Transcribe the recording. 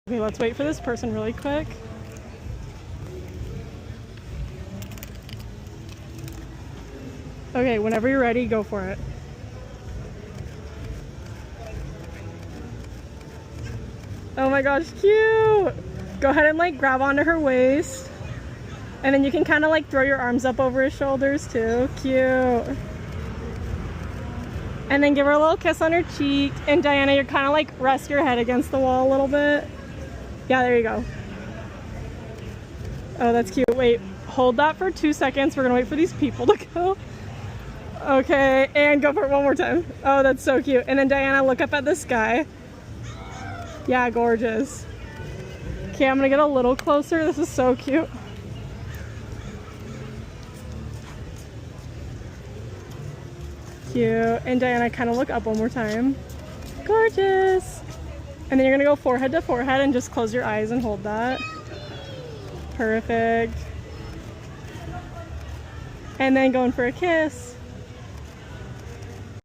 Okay, let's wait for this person really quick. Okay, whenever you're ready, go for it. Oh my gosh, cute! Go ahead and like grab onto her waist. And then you can kind of like throw your arms up over his shoulders too. Cute. And then give her a little kiss on her cheek. And Diana, you're kind of like rest your head against the wall a little bit. Yeah, there you go. Oh, that's cute. Wait, hold that for 2 seconds. We're gonna wait for these people to go. Okay, and go for it one more time. Oh, that's so cute. And then Diana, look up at the sky. Yeah, gorgeous. Okay, I'm gonna get a little closer. This is so cute. Cute. And Diana, kind of look up one more time. Gorgeous. And then you're gonna go forehead to forehead and just close your eyes and hold that. Perfect. And then going for a kiss.